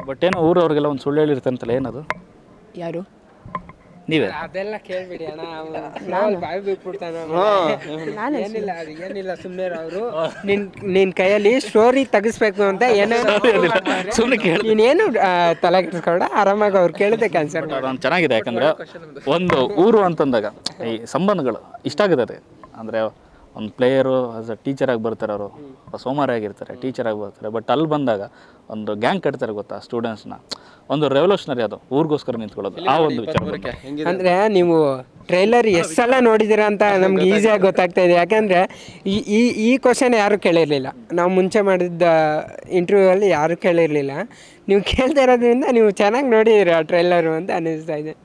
But ಏನೋ ಊರವ್ರಿಗೆಲ್ಲ ಒಂದು ಸುಳ್ಳು ಹೇಳಿರ್ತಾನಂತಲ್ಲ, ಏನದು? ಯಾರು? ನೀವೇ? ಅದೆಲ್ಲ ಕೇಳ್ಬಿಡಿ ಅಣ್ಣ, ನಾವು ಬಾಯಿ ಬಿಟ್ಬಿಡ್ತಾನೆ. ಏನಿಲ್ಲ, ಅದು ಏನಿಲ್ಲ, ಸುಮ್ಮನೆ ಅವರು ನಿನ್ ಕೈಯಲ್ಲಿ ಸ್ಟೋರಿ ತೆಗಿಸ್ಬೇಕು ಅಂತ ಏನೇನು ಸುಮ್ಮನೆ ಕೇಳಿ. ನೀನೇನು ತಲೆ ಕೆಡಿಸ್ಕೊಂಡ ಆರಾಮಾಗಿ ಅವ್ರು ಕೇಳಿದೆ ಕ್ಯಾನ್ಸರ್ ಅದೊಂದು ಚೆನ್ನಾಗಿದೆ. ಯಾಕಂದರೆ ಒಂದು ಊರು ಅಂತಂದಾಗ ಈ ಸಂಬಂಧಗಳು ಇಷ್ಟ ಆಗುತ್ತೆ. ಅಂದರೆ ಒಂದು ಪ್ಲೇಯರು ಆಸ್ ಅ ಟೀಚರಾಗಿ ಬರ್ತಾರೆ, ಅವರು ಸೋಮಾರಿ ಆಗಿರ್ತಾರೆ, ಟೀಚರಾಗಿ ಬರ್ತಾರೆ. ಬಟ್ ಅಲ್ಲಿ ಬಂದಾಗ ಒಂದು ಗ್ಯಾಂಗ್ ಕಟ್ತಾರೆ ಗೊತ್ತಾ ಸ್ಟೂಡೆಂಟ್ಸ್ನ. ಒಂದು ರೆವಲ್ಯೂಷನರಿ ಅದು, ಊರಿಗೋಸ್ಕರ ನಿಂತ್ಕೊಳ್ಳೋದು. ಆ ಒಂದು ವಿಚಾರ ಅಂದರೆ ನೀವು ಟ್ರೈಲರ್ ಎಷ್ಟು ಸಲ ನೋಡಿದ್ದೀರಾ ಅಂತ ನಮ್ಗೆ ಈಸಿಯಾಗಿ ಗೊತ್ತಾಗ್ತಾ ಇದೆ. ಯಾಕಂದರೆ ಈ ಕ್ವಶನ್ ಯಾರೂ ಕೇಳಿರಲಿಲ್ಲ. ನಾವು ಮುಂಚೆ ಮಾಡಿದ್ದ ಇಂಟರ್ವ್ಯೂವಲ್ಲಿ ಯಾರೂ ಕೇಳಿರಲಿಲ್ಲ. ನೀವು ಕೇಳ್ತಾ ಇರೋದ್ರಿಂದ ನೀವು ಚೆನ್ನಾಗಿ ನೋಡಿದ್ದೀರಾ ಟ್ರೈಲರು ಅಂತ ಅನ್ನಿಸ್ತಾ ಇದೆ.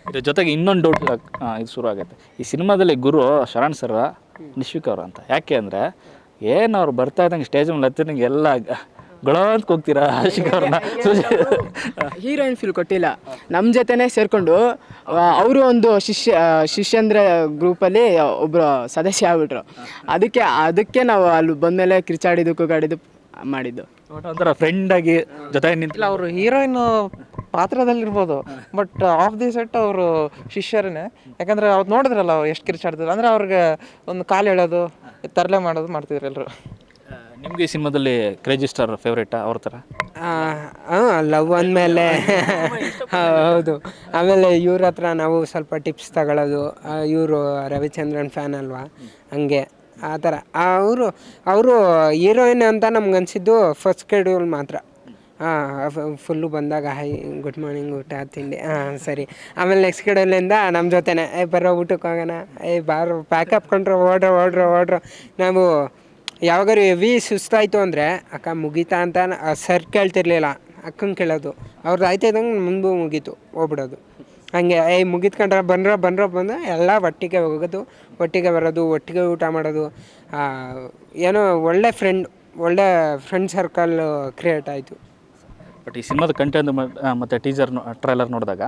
ಇದ್ರ ಜೊತೆಗೆ ಇನ್ನೊಂದು ಡೌಟ್ ಇದು ಶುರು ಆಗುತ್ತೆ. ಈ ಸಿನಿಮಾದಲ್ಲಿ ಗುರು ಶರಣ್ ಸರ್ ನಿಶ್ವಿಕ್ ಅವರು ಅಂತ. ಯಾಕೆ ಅಂದರೆ ಏನು ಅವ್ರು ಬರ್ತಾ ಇದ್ದಂಗೆ ಸ್ಟೇಜ್ ಮೇಲೆ ಹತ್ತಿರಂಗೆ ಎಲ್ಲ ಗಳ ಅಂತ ಹೋಗ್ತೀರಾ ಆಶಿಕ್ ಅವ್ರನ್ನ. ಹೀರೋಯಿನ್ ಫೀಲ್ ಕೊಟ್ಟಿಲ್ಲ, ನಮ್ಮ ಜೊತೆನೇ ಸೇರಿಕೊಂಡು ಅವರು ಒಂದು ಶಿಷ್ಯಂದ್ರ ಗ್ರೂಪಲ್ಲಿ ಒಬ್ಬರು ಸದಸ್ಯ ಆಗ್ಬಿಟ್ರು. ಅದಕ್ಕೆ ನಾವು ಅಲ್ಲಿ ಬಂದಮೇಲೆ ಕಿರ್ಚಾಡಿದ್ದು ಕೂಗಾಡಿದ್ದು ಮಾಡಿದ್ದು. ಒಂಥರ ಫ್ರೆಂಡಾಗಿ ಜೊತೆ ನಿಂತಿಲ್ಲ. ಅವರು ಹೀರೋಯಿನ್ ಪಾತ್ರದಲ್ಲಿರ್ಬೋದು, ಬಟ್ ಆಫ್ ದಿ ಸೆಟ್ ಅವರು ಶಿಷ್ಯರೇ. ಯಾಕಂದರೆ ಅವ್ರು ನೋಡಿದ್ರಲ್ಲ ಎಷ್ಟು ಕಿರ್ಚಾಡ್ತಾರೆ. ಅಂದರೆ ಅವ್ರಿಗೆ ಒಂದು ಕಾಲು ಎಳೆಯೋದು, ತರಲೆ ಮಾಡೋದು ಮಾಡ್ತಿದ್ರು ಎಲ್ಲರೂ. ನಿಮಗೆ ಈ ಸಿನಿಮಾದಲ್ಲಿ ಕ್ರೇಜಿ ಸ್ಟಾರ್ ಫೇವ್ರೇಟಾ ಅವ್ರ ಥರ? ಲವ್ ಅಂದಮೇಲೆ ಹೌದು. ಆಮೇಲೆ ಇವ್ರ ಹತ್ರ ನಾವು ಸ್ವಲ್ಪ ಟಿಪ್ಸ್ ತಗೊಳ್ಳೋದು. ಇವರು ರವಿಚಂದ್ರನ್ ಫ್ಯಾನ್ ಅಲ್ವಾ, ಹಂಗೆ ಆ ಥರ. ಅವರು ಹೀರೋಯಿನ್ ಅಂತ ನಮ್ಗೆ ಅನಿಸಿದ್ದು ಫಸ್ಟ್ ಶೆಡ್ಯೂಲ್ ಮಾತ್ರ. ಫುಲ್ಲು ಬಂದಾಗ ಹೈ ಗುಡ್ ಮಾರ್ನಿಂಗ್, ಊಟ ತಿಂಡಿ, ಸರಿ. ಆಮೇಲೆ ನೆಕ್ಸ್ಟ್ ಶೆಡ್ಯೂಲಿಂದ ನಮ್ಮ ಜೊತೆನೇ ಬರೋ ಊಟಕ್ಕೆ ಹೋಗೋಣ, ಬಾರೋ ಪ್ಯಾಕಪ್ ಕೊಂಡ್ರು ಓಡ್ರೋ. ನಾವು ಯಾವಾಗಾರು ಹೆವಿ ಸುಸ್ತಾಯಿತು ಅಂದರೆ ಅಕ್ಕ ಮುಗೀತಾ ಅಂತ ಸರ್ ಕೇಳ್ತಿರ್ಲಿಲ್ಲ, ಅಕ್ಕಂಗೆ ಕೇಳೋದು. ಅವ್ರದ್ದು ಆಯ್ತಾ ಇದ್ದಂಗೆ ಮುಂದೆ ಮುಗೀತು, ಹೋಗ್ಬಿಡೋದು. ಹಾಗೆ ಮುಗಿತ್ಕೊಂಡ್ರೆ ಬಂದು ಎಲ್ಲ ಒಟ್ಟಿಗೆ ಹೋಗೋದು, ಒಟ್ಟಿಗೆ ಬರೋದು, ಒಟ್ಟಿಗೆ ಊಟ ಮಾಡೋದು. ಏನೋ ಒಳ್ಳೆ ಫ್ರೆಂಡ್ ಸರ್ಕಲ್ ಕ್ರಿಯೇಟ್ ಆಯಿತು. ಬಟ್ ಈ ಸಿನಿಮಾದ ಕಂಟೆಂಟ್ ಮತ್ತು ಟ್ರೈಲರ್ ನೋಡಿದಾಗ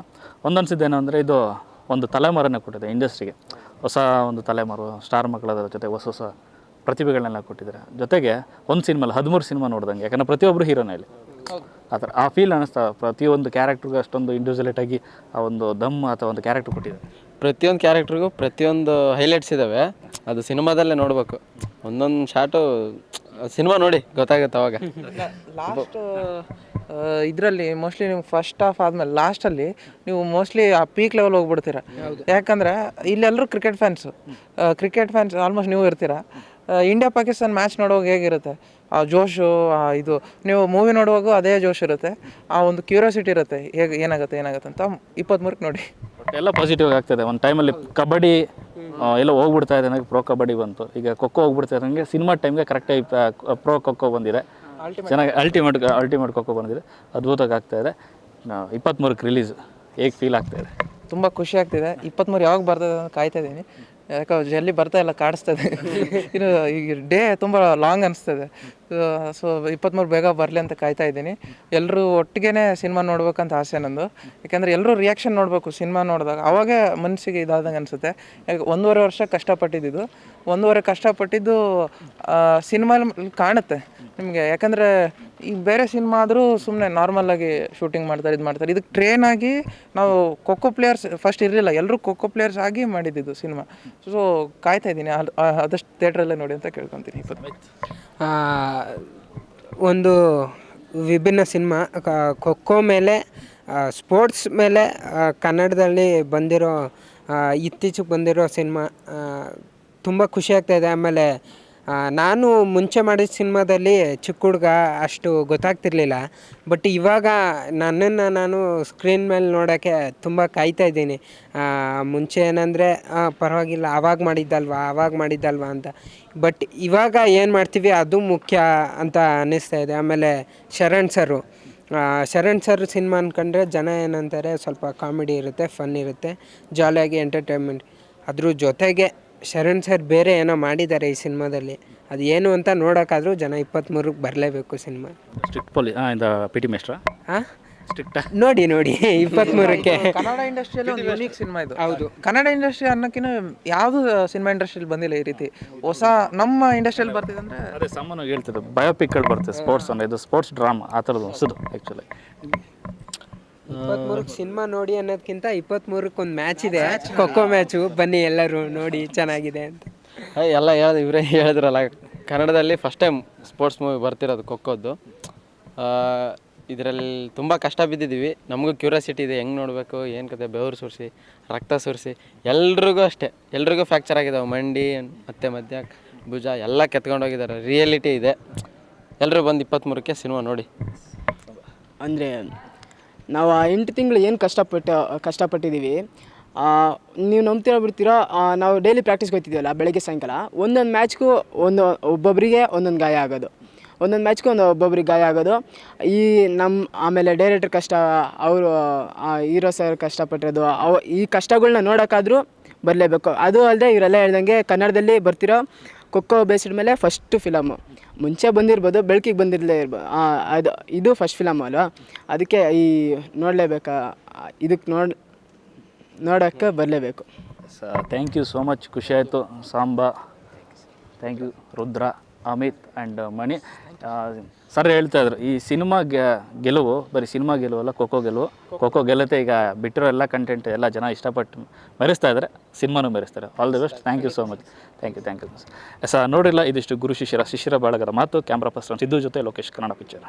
ಒಂದನ್ಸಿದ್ದೇನು ಅಂದರೆ ಇದು ಒಂದು ತಲೆಮಾರನ್ನೇ ಕೊಟ್ಟಿದೆ ಇಂಡಸ್ಟ್ರಿಗೆ. ಹೊಸ ಒಂದು ತಲೆಮಾರು ಸ್ಟಾರ್ ಮಕ್ಕಳ ಜೊತೆ ಹೊಸ ಪ್ರತಿಭೆಗಳನ್ನೆಲ್ಲ ಕೊಟ್ಟಿದ್ದಾರೆ. ಜೊತೆಗೆ ಒಂದು ಸಿನಿಮಲ್ಲಿ 13 ಸಿನಿಮಾ ನೋಡ್ದಂಗೆ. ಯಾಕಂದರೆ ಪ್ರತಿಯೊಬ್ಬರು ಹೀರೋನೇ ಇಲ್ಲಿ ಆ ಥರ ಆ ಫೀಲ್ ಅನ್ನಿಸ್ತಾ. ಪ್ರತಿಯೊಂದು ಕ್ಯಾರೆಕ್ಟ್ರಿಗೂ ಅಷ್ಟೊಂದು ಇಂಡಿವಿಜುವಲೇಟಾಗಿ ಆ ಒಂದು ದಮ್ ಅಥವಾ ಒಂದು ಕ್ಯಾರೆಕ್ಟ್ರ್ ಕೊಟ್ಟಿದ್ದಾರೆ. ಪ್ರತಿಯೊಂದು ಕ್ಯಾರೆಕ್ಟ್ರಿಗೂ ಪ್ರತಿಯೊಂದು ಹೈಲೈಟ್ಸ್ ಇದ್ದಾವೆ. ಅದು ಸಿನಿಮಾದಲ್ಲೇ ನೋಡಬೇಕು. ಒಂದೊಂದು ಶಾಟು ಸಿನಿಮಾ ನೋಡಿ ಗೊತ್ತಾಗುತ್ತೆ ಅವಾಗ. ಲಾಸ್ಟ್ ಇದರಲ್ಲಿ ಮೋಸ್ಟ್ಲಿ ನೀವು ಫಸ್ಟ್ ಹಾಫ್ ಆದಮೇಲೆ ಲಾಸ್ಟಲ್ಲಿ ನೀವು ಮೋಸ್ಟ್ಲಿ ಆ ಪೀಕ್ ಲೆವೆಲ್ ಹೋಗ್ಬಿಡ್ತೀರ. ಯಾಕಂದರೆ ಇಲ್ಲೆಲ್ಲರೂ ಕ್ರಿಕೆಟ್ ಫ್ಯಾನ್ಸ್ ಆಲ್ಮೋಸ್ಟ್ ನೀವು ಇರ್ತೀರ. ಇಂಡಿಯಾ ಪಾಕಿಸ್ತಾನ ಮ್ಯಾಚ್ ನೋಡುವಾಗ ಹೇಗಿರುತ್ತೆ ಆ ಜೋಶು, ಇದು ನೀವು ಮೂವಿ ನೋಡುವಾಗ ಅದೇ ಜೋಶ್ ಇರುತ್ತೆ. ಆ ಒಂದು ಕ್ಯೂರಿಯಾಸಿಟಿ ಇರುತ್ತೆ, ಏನಾಗುತ್ತೆ ಅಂತ. 23ಕ್ಕೆ ನೋಡಿ ಎಲ್ಲ ಪಾಸಿಟಿವ್ ಆಗ್ತದೆ. ಒಂದು ಟೈಮಲ್ಲಿ ಕಬಡ್ಡಿ ಎಲ್ಲ ಹೋಗ್ಬಿಡ್ತಾ ಇದೆ, ನನಗೆ ಪ್ರೋ ಕಬಡ್ಡಿ ಬಂತು. ಈಗ ಖೋಖೋ ಹೋಗ್ಬಿಡ್ತಾ ಇದ್ದಂಗೆ ಸಿನಿಮಾ ಟೈಮ್ಗೆ ಕರೆಕ್ಟಾಗಿ ಪ್ರೋ ಖೋಖೋ ಬಂದಿದೆ. ಚೆನ್ನಾಗಿ ಅಲ್ಟಿಮೇಟ್ ಖೋಖೋ ಬಂದಿದೆ. ಅದ್ಭುತವಾಗಿ ಆಗ್ತಾಯಿದೆ. 23ಕ್ಕೆ ರಿಲೀಸ್ ಹೇಗೆ ಫೀಲ್ ಆಗ್ತಾಯಿದೆ? ತುಂಬ ಖುಷಿ ಆಗ್ತಿದೆ. 23 ಯಾವಾಗ ಬರ್ತದೆ ಅಂತ ಕಾಯ್ತಾ ಇದ್ದೀನಿ. ಯಾಕೆ ಜಲ್ದಿ ಬರ್ತಾ ಇಲ್ಲ, ಕಾಡಿಸ್ತದೆ. ಇನ್ನು ಈಗ ಡೇ ತುಂಬ ಲಾಂಗ್ ಅನಿಸ್ತದೆ. ಸೊ 23 ಬೇಗ ಬರಲಿ ಅಂತ ಕಾಯ್ತಾ ಇದ್ದೀನಿ. ಎಲ್ಲರೂ ಒಟ್ಟಿಗೆ ಸಿನಿಮಾ ನೋಡ್ಬೇಕಂತ ಆಸೆ ನಂದು. ಯಾಕೆಂದರೆ ಎಲ್ಲರೂ ರಿಯಾಕ್ಷನ್ ನೋಡಬೇಕು ಸಿನಿಮಾ ನೋಡಿದಾಗ, ಅವಾಗೇ ಮನಸ್ಸಿಗೆ ಇದಾದಂಗೆ ಅನಿಸುತ್ತೆ. ಯಾಕೆ 1.5 ವರ್ಷ ಕಷ್ಟಪಟ್ಟಿದ್ದು 1.5 ಕಷ್ಟಪಟ್ಟಿದ್ದು ಸಿನಿಮಾ ಕಾಣುತ್ತೆ ನಿಮಗೆ. ಯಾಕಂದರೆ ಈಗ ಬೇರೆ ಸಿನಿಮಾ ಆದರೂ ಸುಮ್ಮನೆ ನಾರ್ಮಲಾಗಿ ಶೂಟಿಂಗ್ ಮಾಡ್ತಾರೆ, ಇದಕ್ಕೆ ಟ್ರೈನ್ ಆಗಿ ನಾವು ಖೋಖೋ ಪ್ಲೇಯರ್ಸ್ ಫಸ್ಟ್ ಇರಲಿಲ್ಲ, ಎಲ್ಲರೂ ಖೋಖೋ ಪ್ಲೇಯರ್ಸ್ ಆಗಿ ಮಾಡಿದ್ದು ಸಿನಿಮಾ. ಸೊ ಕಾಯ್ತಾ ಇದ್ದೀನಿ, ಆದಷ್ಟು ಥಿಯೇಟ್ರಲ್ಲೇ ನೋಡಿ ಅಂತ ಕೇಳ್ಕೊತೀನಿ. ಒಂದು ವಿಭಿನ್ನ ಸಿನಿಮಾ ಖೋಖೋ ಮೇಲೆ, ಸ್ಪೋರ್ಟ್ಸ್ ಮೇಲೆ ಕನ್ನಡದಲ್ಲಿ ಬಂದಿರೋ ಇತ್ತೀಚೆಗೆ ಬಂದಿರೋ ಸಿನಿಮಾ ತುಂಬ ಖುಷಿಯಾಗ್ತಾಯಿದೆ. ಆಮೇಲೆ ನಾನು ಮುಂಚೆ ಮಾಡಿದ ಸಿನಿಮಾದಲ್ಲಿ ಚಿಕ್ಕ ಹುಡುಗ ಅಷ್ಟು ಗೊತ್ತಾಗ್ತಿರ್ಲಿಲ್ಲ. ಬಟ್ ಇವಾಗ ನನ್ನನ್ನು ನಾನು ಸ್ಕ್ರೀನ್ ಮೇಲೆ ನೋಡೋಕ್ಕೆ ತುಂಬ ಕಾಯ್ತಾ ಇದ್ದೀನಿ. ಮುಂಚೆ ಏನಂದರೆ ಪರವಾಗಿಲ್ಲ ಆವಾಗ ಮಾಡಿದ್ದಲ್ವಾ ಅಂತ. ಬಟ್ ಇವಾಗ ಏನು ಮಾಡ್ತೀವಿ ಅದು ಮುಖ್ಯ ಅಂತ ಅನ್ನಿಸ್ತಾ ಇದೆ. ಆಮೇಲೆ ಶರಣ್ ಸರ್ ಸಿನಿಮಾ ಅಂದ್ಕೊಂಡ್ರೆ ಜನ ಏನಂತಾರೆ, ಸ್ವಲ್ಪ ಕಾಮಿಡಿ ಇರುತ್ತೆ, ಫನ್ ಇರುತ್ತೆ, ಜಾಲಿಯಾಗಿ ಎಂಟರ್ಟೈನ್ಮೆಂಟ್. ಅದ್ರ ಜೊತೆಗೆ ಶರಣ್ ಸರ್ ಬೇರೆ ಏನೋ ಮಾಡಿದ್ದಾರೆ ಈ ಸಿನಿಮಾದಲ್ಲಿ. ಅದು ಏನು ಅಂತ ನೋಡೋಕ್ಕಾದ್ರೂ ಜನ 23ಕ್ಕೆ ಬರಲೇಬೇಕು ಸಿನಿಮಾ. ಸ್ಟ್ರಿಕ್ಟ್ ಪೊಲೀಸ್ ಇಂದ ಪಿ ಟಿ ಮೇಸ್ಟ್ರಾ? ಸ್ಟ್ರಿಕ್ಟ್ ನೋಡಿ 23ಕ್ಕೆ ಕನ್ನಡ ಇಂಡಸ್ಟ್ರಿಯಲ್ಲಿ ಒಂದು ಯೂನಿಕ್ ಸಿನಿಮಾ ಇದು. ಹೌದು, ಕನ್ನಡ ಇಂಡಸ್ಟ್ರಿ ಅನ್ನೋಕ್ಕಿಂತ ಯಾವುದು ಸಿನಿಮಾ ಇಂಡಸ್ಟ್ರಿಯಲ್ಲಿ ಬಂದಿಲ್ಲ ಈ ರೀತಿ ಹೊಸ ನಮ್ಮ ಇಂಡಸ್ಟ್ರಿಯಲ್ಲಿ ಬರ್ತಿದೆ ಅಂದರೆ. ಅದೇ ಸಾಮಾನ್ಯವಾಗಿ ಹೇಳ್ತಿದ್ದು ಬಯೋಪಿಕ್ಗಳು ಬರ್ತದೆ ಸ್ಪೋರ್ಟ್ಸ್ ಅಂದರೆ, ಇದು ಸ್ಪೋರ್ಟ್ಸ್ ಡ್ರಾಮಾ ಆ ಥರದ್ದು ಹೊಸದು ಆ್ಯಕ್ಚುಲಿ. 23ಕ್ಕೆ ಸಿನಿಮಾ ನೋಡಿ ಅನ್ನೋದಕ್ಕಿಂತ 23ಕ್ಕೆ ಒಂದು ಮ್ಯಾಚ್ ಇದೆ, ಖೋ ಮ್ಯಾಚು, ಬನ್ನಿ ಎಲ್ಲರೂ ನೋಡಿ, ಚೆನ್ನಾಗಿದೆ ಅಂತ. ಎಲ್ಲ ಇವರೇ ಹೇಳಿದ್ರಲ್ಲ, ಕನ್ನಡದಲ್ಲಿ ಫಸ್ಟ್ ಟೈಮ್ ಸ್ಪೋರ್ಟ್ಸ್ ಮೂವಿ ಬರ್ತಿರೋದು ಖೋಖೋದ್ದು. ಇದರಲ್ಲಿ ತುಂಬ ಕಷ್ಟ ಬಿದ್ದಿದ್ದೀವಿ. ನಮಗೂ ಕ್ಯೂರಿಯಾಸಿಟಿ ಇದೆ, ಹೆಂಗೆ ನೋಡಬೇಕು, ಏನು ಕತೆ, ಬೆವರು ಸುರಿಸಿ ರಕ್ತ ಸುರಿಸಿ ಎಲ್ರಿಗೂ ಅಷ್ಟೇ, ಎಲ್ರಿಗೂ ಫ್ರ್ಯಾಕ್ಚರ್ ಆಗಿದ್ದಾವೆ, ಮಂಡಿ ಮತ್ತು ಮಧ್ಯ ಭುಜ ಎಲ್ಲ ಕೆತ್ಕೊಂಡೋಗಿದ್ದಾರೆ. ರಿಯಾಲಿಟಿ ಇದೆ. ಎಲ್ಲರೂ ಬಂದು 23ಕ್ಕೆ ಸಿನಿಮಾ ನೋಡಿ. ಅಂದರೆ ನಾವು ಆ 8 ತಿಂಗಳು ಏನು ಕಷ್ಟಪಟ್ಟಿದ್ದೀವಿ, ನೀವು ನಂಬ್ತೀರಾ ಬಿಡ್ತೀರಾ, ನಾವು ಡೈಲಿ ಪ್ರಾಕ್ಟೀಸ್ಗೆ ಹೋಗ್ತಿದ್ದೀವಲ್ಲ ಬೆಳಗ್ಗೆ ಸಾಯಂಕಾಲ, ಒಂದೊಂದು ಮ್ಯಾಚ್ಗೂ ಒಬ್ಬೊಬ್ಬರಿಗೆ ಒಂದೊಂದು ಗಾಯ ಆಗೋದು, ಒಂದೊಂದು ಮ್ಯಾಚ್ಗೂ ಒಬ್ಬೊಬ್ರಿಗೆ ಗಾಯ ಆಗೋದು. ಈ ಆಮೇಲೆ ಡೈರೆಕ್ಟರ್ ಕಷ್ಟ, ಅವರು ಹೀರೋ ಸರ್ ಕಷ್ಟಪಟ್ಟಿರೋದು, ಈ ಕಷ್ಟಗಳ್ನ ನೋಡೋಕ್ಕಾದ್ರೂ ಬರಲೇಬೇಕು. ಅದು ಅಲ್ಲದೆ ಇವರೆಲ್ಲ ಹೇಳ್ದಂಗೆ ಕನ್ನಡದಲ್ಲಿ ಬರ್ತಿರೋ ಖೋಖೋ ಬೇಸ್ಡ್ ಮೇಲೆ ಫಸ್ಟು ಫಿಲಮು. ಮುಂಚೆ ಬಂದಿರ್ಬೋದು, ಬೆಳಕಿಗೆ ಬಂದಿರಲೇ ಇರ್ಬೋದು, ಇದು ಫಸ್ಟ್ ಫಿಲಮ್ ಅಲ್ವಾ, ಅದಕ್ಕೆ ನೋಡಲೇಬೇಕಾ, ಇದಕ್ಕೆ ನೋಡೋಕ್ಕೆ ಬರಲೇಬೇಕು. ಥ್ಯಾಂಕ್ ಯು ಸೋ ಮಚ್, ಖುಷಿ ಆಯಿತು. Samba, thank you. Rudra, Amit and Mani sir ಹೇಳ್ತಾ ಇದ್ರು, ಈ ಸಿನಿಮಾ ಗೆಲುವು ಬರೀ ಸಿನಿಮಾ ಗೆಲುವಲ್ಲ, ಖೋಖೋ ಗೆಲುವು. ಖೋಖೋ ಗೆಲ್ಲುತ್ತೆ. ಈಗ ಬಿಟ್ಟಿರೋ ಎಲ್ಲ ಕಂಟೆಂಟ್ ಎಲ್ಲ ಜನ ಇಷ್ಟಪಟ್ಟು ಮೆರೆಸ್ತಾ ಇದ್ದಾರೆ, ಸಿನಿಮಾನೂ ಮೆರೆಸ್ತಾರೆ. All the best. Thank you so much. Thank you. ನೋಡಿಲ್ಲ, ಇದಿಷ್ಟು ಗುರು ಶಿಷ್ಯರ ಬಳಗದ ಮಾತು. ಕ್ಯಾಮ್ರಾ ಪರ್ಸನ್ ಸಿದ್ದು ಜೊತೆ ಲೋಕೇಶ್, ಕನ್ನಡ ಪಿಕ್ಚರ್.